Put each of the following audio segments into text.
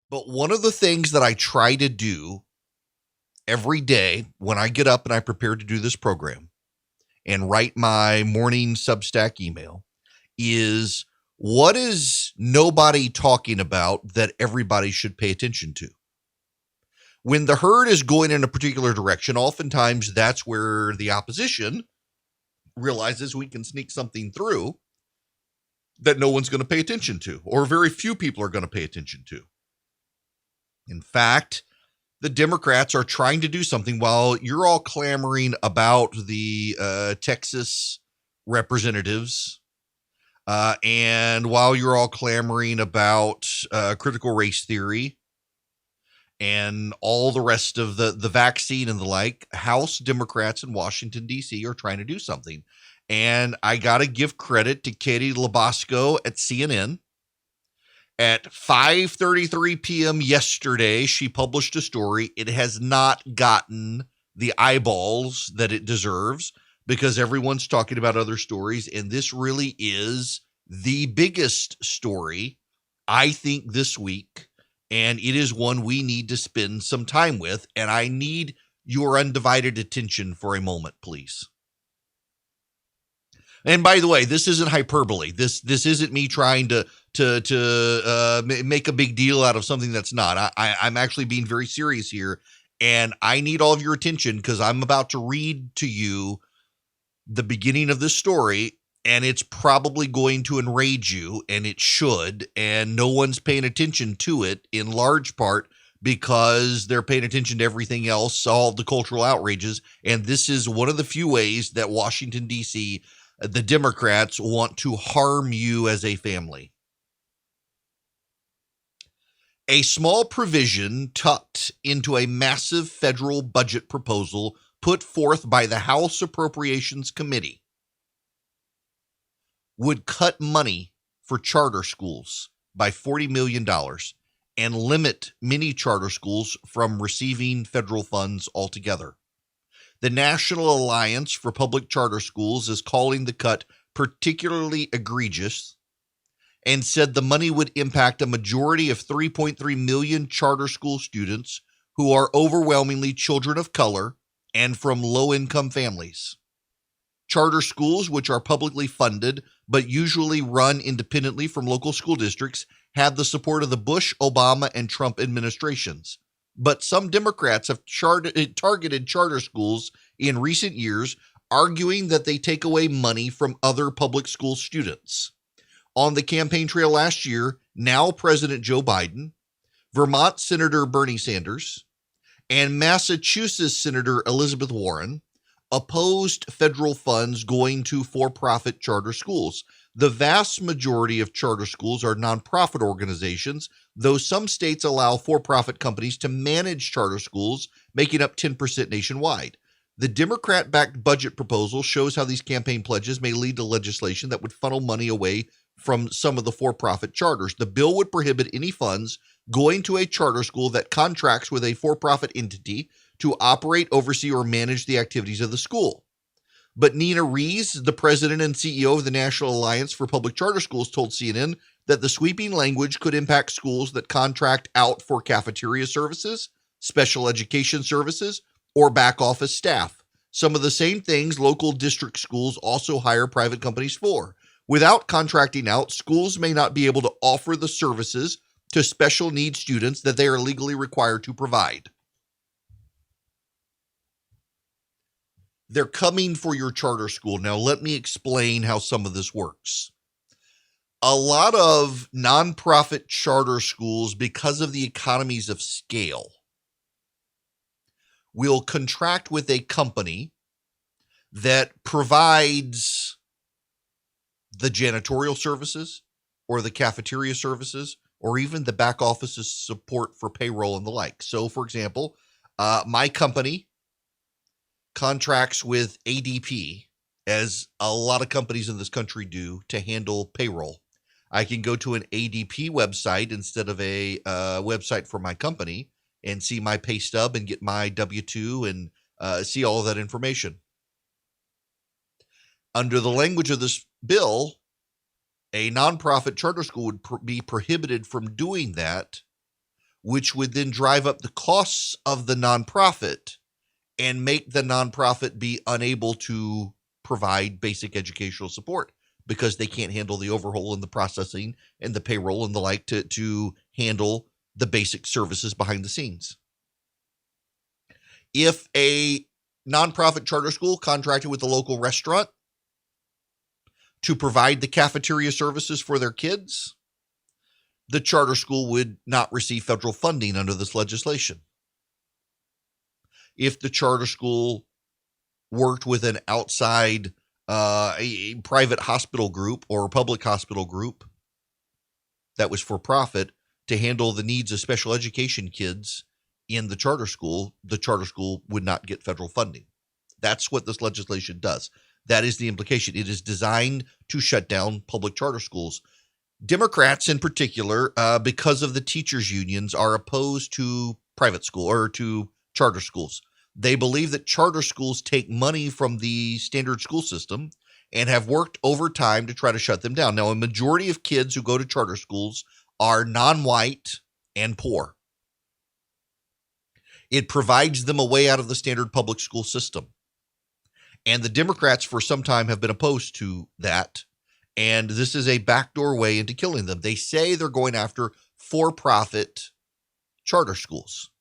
But one of the things that I try to do every day when I get up and I prepare to do this program and write my morning Substack email is, what is nobody talking about that everybody should pay attention to? When the herd is going in a particular direction, oftentimes that's where the opposition realizes we can sneak something through that no one's going to pay attention to, or very few people are going to pay attention to. In fact, the Democrats are trying to do something while you're all clamoring about the Texas representatives, and while you're all clamoring about critical race theory and all the rest of the vaccine and the like. House Democrats in Washington, D.C. are trying to do something. And I got to give credit to Katie Labasco at CNN. At 5:33 p.m. yesterday, she published a story. It has not gotten the eyeballs that it deserves because everyone's talking about other stories. And this really is the biggest story, I think, this week. And it is one we need to spend some time with. And I need your undivided attention for a moment, please. And by the way, this isn't hyperbole. This isn't me trying to make a big deal out of something that's not. I'm actually being very serious here, and I need all of your attention because I'm about to read to you the beginning of this story, and it's probably going to enrage you, and it should, and no one's paying attention to it in large part because they're paying attention to everything else, all the cultural outrages, and this is one of the few ways that Washington, D.C., the Democrats want to harm you as a family. A small provision tucked into a massive federal budget proposal put forth by the House Appropriations Committee would cut money for charter schools by $40 million and limit many charter schools from receiving federal funds altogether. The National Alliance for Public Charter Schools is calling the cut particularly egregious and said the money would impact a majority of 3.3 million charter school students who are overwhelmingly children of color and from low-income families. Charter schools, which are publicly funded but usually run independently from local school districts, had the support of the Bush, Obama, and Trump administrations. But some Democrats have targeted charter schools in recent years, arguing that they take away money from other public school students. On the campaign trail last year, now President Joe Biden, Vermont Senator Bernie Sanders, and Massachusetts Senator Elizabeth Warren opposed federal funds going to for-profit charter schools. The vast majority of charter schools are nonprofit organizations, though some states allow for-profit companies to manage charter schools, making up 10% nationwide. The Democrat-backed budget proposal shows how these campaign pledges may lead to legislation that would funnel money away from some of the for-profit charters. The bill would prohibit any funds going to a charter school that contracts with a for-profit entity to operate, oversee, or manage the activities of the school. But Nina Rees, the president and CEO of the National Alliance for Public Charter Schools, told CNN that the sweeping language could impact schools that contract out for cafeteria services, special education services, or back office staff. Some of the same things local district schools also hire private companies for. Without contracting out, schools may not be able to offer the services to special needs students that they are legally required to provide. They're coming for your charter school. Now, let me explain how some of this works. A lot of nonprofit charter schools, because of the economies of scale, will contract with a company that provides the janitorial services or the cafeteria services or even the back office's support for payroll and the like. So, for example, my company contracts with ADP, as a lot of companies in this country do, to handle payroll. I can go to an ADP website instead of a website for my company and see my pay stub and get my W-2 and see all of that information. Under the language of this bill, a nonprofit charter school would be prohibited from doing that which would then drive up the costs of the nonprofit and make the nonprofit be unable to provide basic educational support because they can't handle the overhaul and the processing and the payroll and the like to handle the basic services behind the scenes. If a nonprofit charter school contracted with a local restaurant to provide the cafeteria services for their kids, the charter school would not receive federal funding under this legislation. If the charter school worked with an outside a private hospital group or a public hospital group that was for profit to handle the needs of special education kids in the charter school would not get federal funding. That's what this legislation does. That is the implication. It is designed to shut down public charter schools. Democrats in particular, because of the teachers' unions, are opposed to private school or to charter schools. They believe that charter schools take money from the standard school system and have worked overtime to try to shut them down. Now, a majority of kids who go to charter schools are non-white and poor. It provides them a way out of the standard public school system. And the Democrats for some time have been opposed to that. And this is a backdoor way into killing them. They say they're going after for-profit charter schools.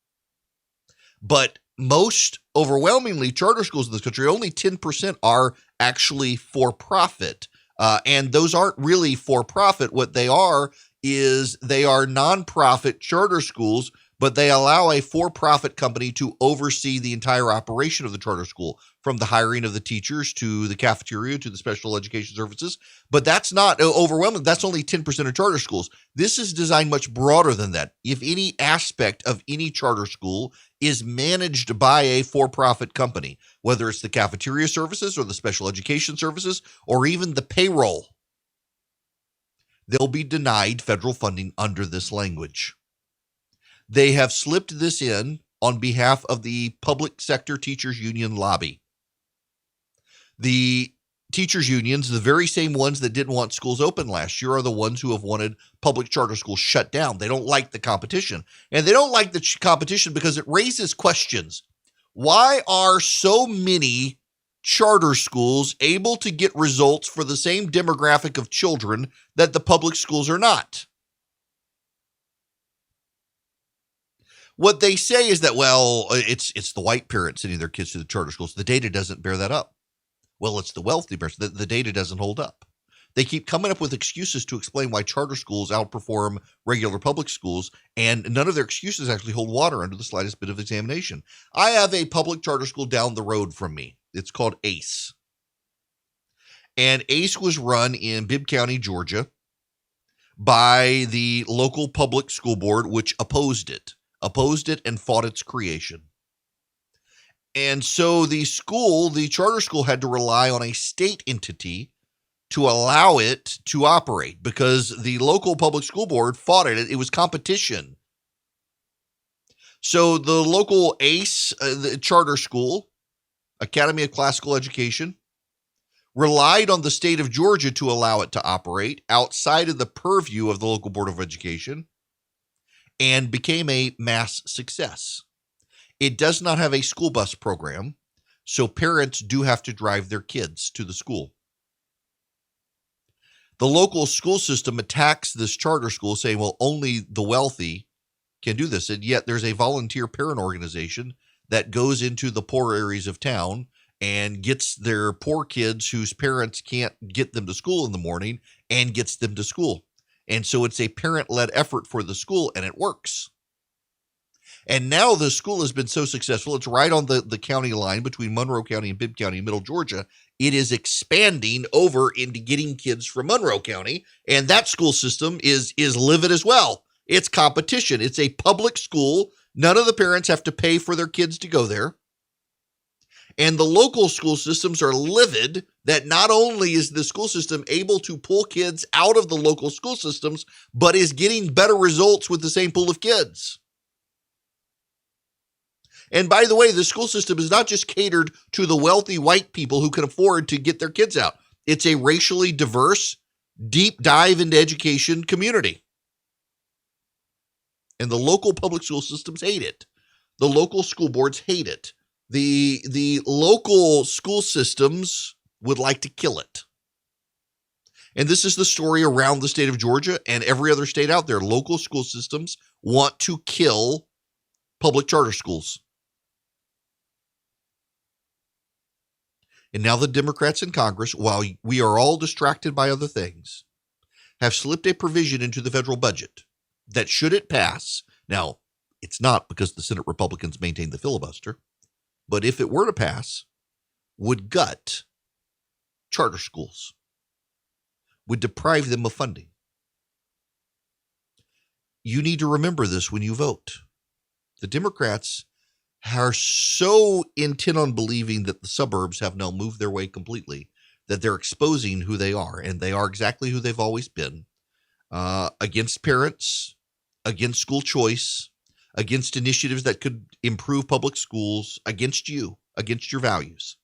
But most overwhelmingly charter schools in this country, only 10% are actually for-profit. And those aren't really for-profit. What they are is they are nonprofit charter schools, but they allow a for-profit company to oversee the entire operation of the charter school, from the hiring of the teachers to the cafeteria to the special education services. But that's not overwhelming. That's only 10% of charter schools. This is designed much broader than that. If any aspect of any charter school is managed by a for-profit company, whether it's the cafeteria services or the special education services or even the payroll, they'll be denied federal funding under this language. They have slipped this in on behalf of the public sector teachers union lobby. The teachers unions, the very same ones that didn't want schools open last year, are the ones who have wanted public charter schools shut down. They don't like the competition. And they don't like the competition because it raises questions. Why are so many charter schools able to get results for the same demographic of children that the public schools are not? What they say is that, well, it's the white parents sending their kids to the charter schools. The data doesn't bear that up. Well, it's the wealthy parents. The data doesn't hold up. They keep coming up with excuses to explain why charter schools outperform regular public schools, and none of their excuses actually hold water under the slightest bit of examination. I have a public charter school down the road from me. It's called ACE. And ACE was run in Bibb County, Georgia, by the local public school board, which opposed it and fought its creation. And so the charter school had to rely on a state entity to allow it to operate because the local public school board fought it. It was competition. So the local ACE, the charter school, Academy of Classical Education, relied on the state of Georgia to allow it to operate outside of the purview of the local Board of Education, and became a mass success. It does not have a school bus program, so parents do have to drive their kids to the school. The local school system attacks this charter school, saying, well, only the wealthy can do this. And yet there's a volunteer parent organization that goes into the poor areas of town and gets their poor kids whose parents can't get them to school in the morning and gets them to school. And so it's a parent-led effort for the school, and it works. And now the school has been so successful, it's right on the county line between Monroe County and Bibb County in Middle Georgia. It is expanding over into getting kids from Monroe County, and that school system is livid as well. It's competition. It's a public school. None of the parents have to pay for their kids to go there. And the local school systems are livid that not only is the school system able to pull kids out of the local school systems, but is getting better results with the same pool of kids. And by the way, the school system is not just catered to the wealthy white people who can afford to get their kids out. It's a racially diverse, deep dive into education community. And the local public school systems hate it. The local school boards hate it. The local school systems would like to kill it. And this is the story around the state of Georgia and every other state out there. Local school systems want to kill public charter schools. And now the Democrats in Congress, while we are all distracted by other things, have slipped a provision into the federal budget that should it pass, now it's not because the Senate Republicans maintain the filibuster, but if it were to pass, would gut charter schools, would deprive them of funding. You need to remember this when you vote. The Democrats are so intent on believing that the suburbs have now moved their way completely that they're exposing who they are, and they are exactly who they've always been, against parents, against school choice, against initiatives that could improve public schools, against you, against your values.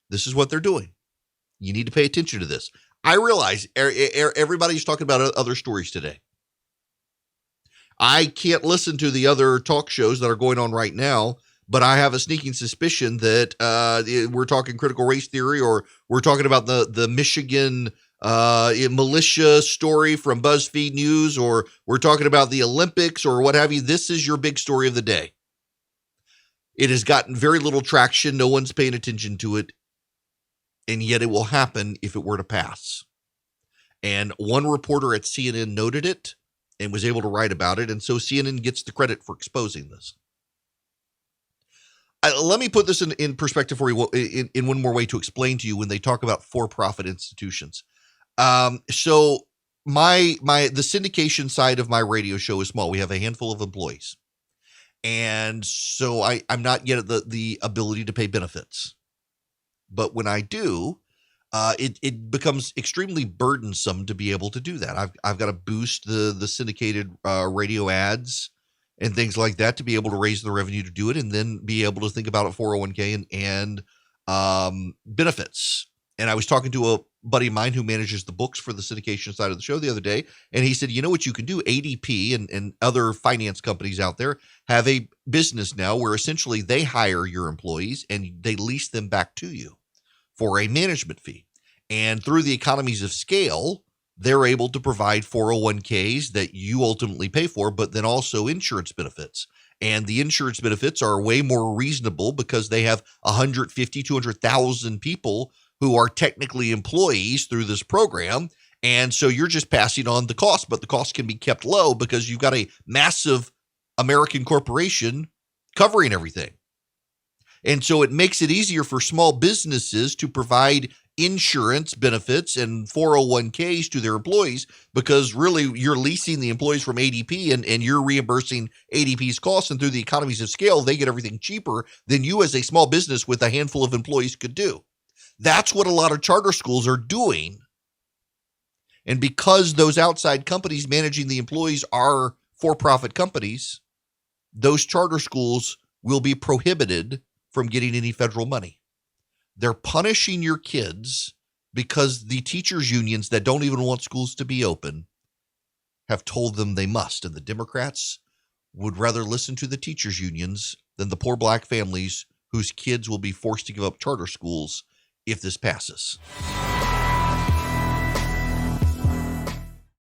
This is what they're doing. You need to pay attention to this. I realize everybody's talking about other stories today. I can't listen to the other talk shows that are going on right now, but I have a sneaking suspicion that we're talking critical race theory, or we're talking about the Michigan militia story from BuzzFeed News, or we're talking about the Olympics or what have you. This is your big story of the day. It has gotten very little traction. No one's paying attention to it. And yet it will happen if it were to pass. And one reporter at CNN noted it and was able to write about it. And so CNN gets the credit for exposing this. Let me put this in perspective for you in one more way to explain to you when they talk about for-profit institutions. So the syndication side of my radio show is small. We have a handful of employees. And so I'm not yet at the ability to pay benefits. But when I do, it becomes extremely burdensome to be able to do that. I've got to boost the syndicated radio ads and things like that to be able to raise the revenue to do it, and then be able to think about a 401k and benefits. And I was talking to a buddy of mine who manages the books for the syndication side of the show the other day, and he said, you know what you can do? ADP and other finance companies out there have a business now where essentially they hire your employees and they lease them back to you for a management fee. And through the economies of scale, they're able to provide 401ks that you ultimately pay for, but then also insurance benefits. And the insurance benefits are way more reasonable because they have 150, 200,000 people who are technically employees through this program. And so you're just passing on the cost, but the cost can be kept low because you've got a massive American corporation covering everything. And so it makes it easier for small businesses to provide insurance benefits and 401ks to their employees, because really you're leasing the employees from ADP and you're reimbursing ADP's costs. And through the economies of scale, they get everything cheaper than you as a small business with a handful of employees could do. That's what a lot of charter schools are doing. And because those outside companies managing the employees are for-profit companies, those charter schools will be prohibited from getting any federal money. They're punishing your kids because the teachers' unions that don't even want schools to be open have told them they must. And the Democrats would rather listen to the teachers' unions than the poor black families whose kids will be forced to give up charter schools if this passes.